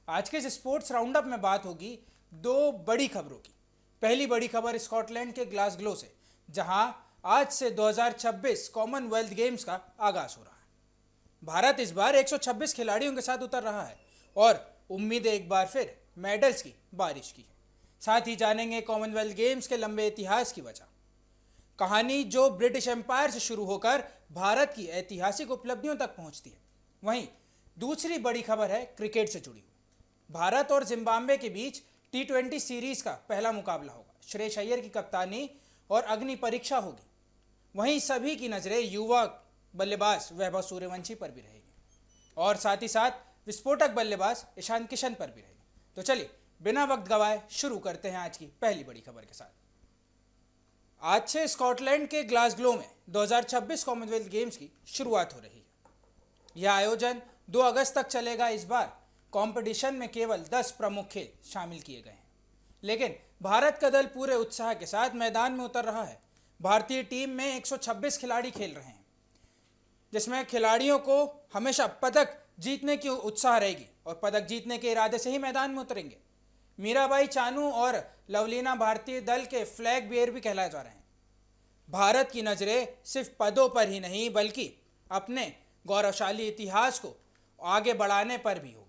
आज के इस स्पोर्ट्स राउंडअप में बात होगी दो बड़ी खबरों की। पहली बड़ी खबर स्कॉटलैंड के ग्लासगो से, जहां आज से 2026 कॉमनवेल्थ गेम्स का आगाज हो रहा है। भारत इस बार 126 खिलाड़ियों के साथ उतर रहा है और उम्मीद है एक बार फिर मेडल्स की बारिश की है। साथ ही जानेंगे कॉमनवेल्थ गेम्स के लंबे इतिहास की वजह, कहानी जो ब्रिटिश एम्पायर से शुरू होकर भारत की ऐतिहासिक उपलब्धियों तक पहुंचती है। वहीं दूसरी बड़ी खबर है क्रिकेट से जुड़ी हुई। भारत और जिम्बाब्वे के बीच T20 सीरीज का पहला मुकाबला होगा। श्रेयस अय्यर की कप्तानी और अग्नि परीक्षा होगी। वहीं सभी की नजरें युवा बल्लेबाज वैभव सूर्यवंशी पर भी रहेगी और साथ ही साथ विस्फोटक बल्लेबाज ईशान किशन पर भी रहेगी। तो चलिए बिना वक्त गवाए शुरू करते हैं आज की पहली बड़ी खबर के साथ। आज से स्कॉटलैंड के ग्लासगो में 2026 कॉमनवेल्थ गेम्स की शुरुआत हो रही है। यह आयोजन 2 अगस्त तक चलेगा। इस बार कंपटीशन में केवल 10 प्रमुख खेल शामिल किए गए हैं, लेकिन भारत का दल पूरे उत्साह के साथ मैदान में उतर रहा है। भारतीय टीम में 126 खिलाड़ी खेल रहे हैं, जिसमें खिलाड़ियों को हमेशा पदक जीतने की उत्साह रहेगी और पदक जीतने के इरादे से ही मैदान में उतरेंगे। मीराबाई चानू और लवलीना भारतीय दल के फ्लैग बेयर भी कहलाए जा रहे हैं। भारत की नज़रें सिर्फ पदों पर ही नहीं बल्कि अपने गौरवशाली इतिहास को आगे बढ़ाने पर भी होगी।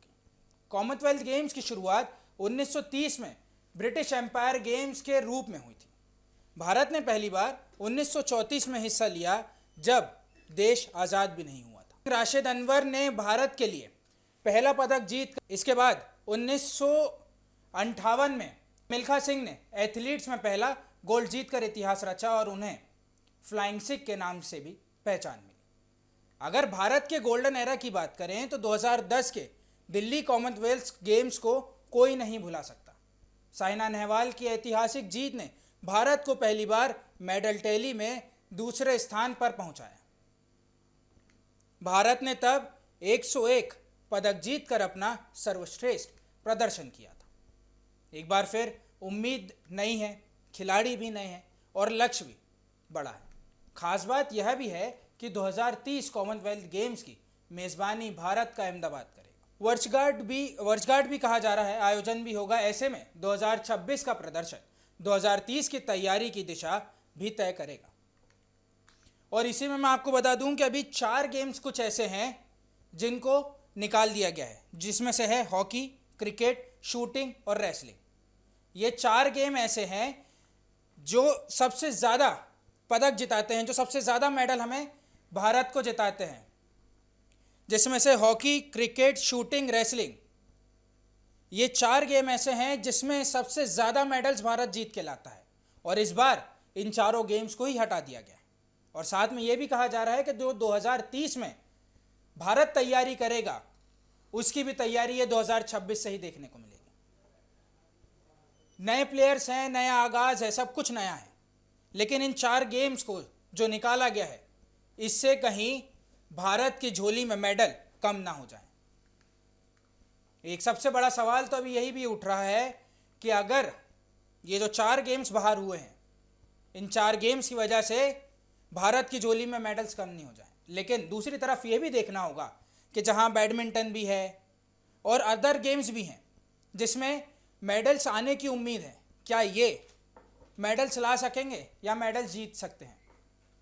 कॉमनवेल्थ गेम्स की शुरुआत 1930 में ब्रिटिश एम्पायर गेम्स के रूप में हुई थी। भारत ने पहली बार 1934 में हिस्सा लिया, जब देश आज़ाद भी नहीं हुआ था। राशिद अनवर ने भारत के लिए पहला पदक जीत, इसके बाद 1958 में मिल्खा सिंह ने एथलीट्स में पहला गोल्ड जीतकर इतिहास रचा और उन्हें फ्लाइंग सिख के नाम से भी पहचान मिली। अगर भारत के गोल्डन एरा की बात करें तो 2010 के दिल्ली कॉमनवेल्थ गेम्स को कोई नहीं भुला सकता। साइना नेहवाल की ऐतिहासिक जीत ने भारत को पहली बार मेडल टैली में दूसरे स्थान पर पहुंचाया। भारत ने तब 101 पदक जीतकर अपना सर्वश्रेष्ठ प्रदर्शन किया था। एक बार फिर उम्मीद नई है, खिलाड़ी भी नए हैं और लक्ष्य भी बड़ा है। खास बात यह भी है कि 2030 कॉमनवेल्थ गेम्स की मेज़बानी भारत का अहमदाबाद करेगा। वर्षगांठ भी कहा जा रहा है, आयोजन भी होगा। ऐसे में 2026 का प्रदर्शन 2030 की तैयारी की दिशा भी तय करेगा। और इसी में मैं आपको बता दूं कि अभी 4 गेम्स कुछ ऐसे हैं जिनको निकाल दिया गया है, जिसमें से है हॉकी, क्रिकेट, शूटिंग और रेसलिंग। ये 4 गेम ऐसे हैं जो सबसे ज़्यादा पदक जिताते हैं, जो सबसे ज़्यादा मेडल हमें भारत को जिताते हैं, जिसमें से हॉकी, क्रिकेट, शूटिंग, रेसलिंग। ये 4 गेम ऐसे हैं जिसमें सबसे ज़्यादा मेडल्स भारत जीत के लाता है और इस बार इन चारों गेम्स को ही हटा दिया गया है। और साथ में ये भी कहा जा रहा है कि जो 2030 में भारत तैयारी करेगा उसकी भी तैयारी ये 2026 से ही देखने को मिलेगी। नए प्लेयर्स हैं, नया आगाज है, सब कुछ नया है, लेकिन इन 4 गेम्स को जो निकाला गया है इससे कहीं भारत की झोली में मेडल कम ना हो जाए। एक सबसे बड़ा सवाल तो अभी यही भी उठ रहा है कि अगर ये जो 4 गेम्स बाहर हुए हैं, इन 4 गेम्स की वजह से भारत की झोली में मेडल्स कम नहीं हो जाए। लेकिन दूसरी तरफ ये भी देखना होगा कि जहां बैडमिंटन भी है और अदर गेम्स भी हैं जिसमें मेडल्स आने की उम्मीद है, क्या ये मेडल्स ला सकेंगे या मेडल्स जीत सकते हैं।